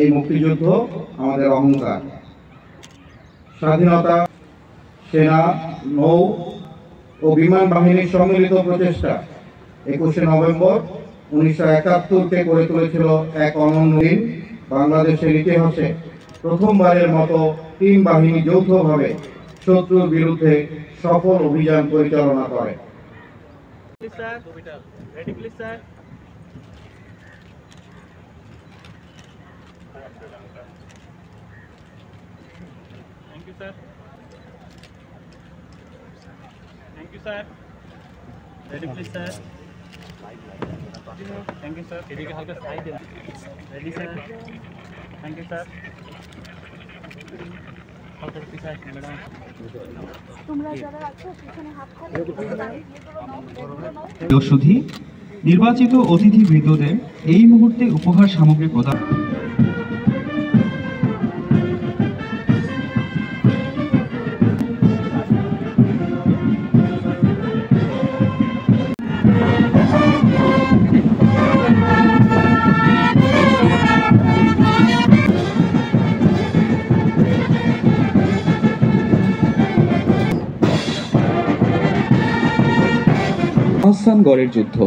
এই মুক্তিযুদ্ধ আমাদের অহংকার। স্বাধীনতা, সেনা, নৌ ও বিমান বাহিনীর সম্মিলিত প্রচেষ্টা 21শে নভেম্বর 1971-কে করে তুলেছিল এক অনন্য দিন। বাংলাদেশের ইতিহাসে প্রথমবারের মতো 3 বাহিনী যৌথভাবে শত্রুর বিরুদ্ধে সফল অভিযান পরিচালনা করে। Thank you, sir. Thank you, sir. Ready, please, sir. Thank you, sir. Ready, sir. Thank you, sir. সুধী নির্বাচিত অতিথিবৃন্দদের এই মুহূর্তে উপহার সামগ্রী প্রদান। আহসানগড়ের যুদ্ধ।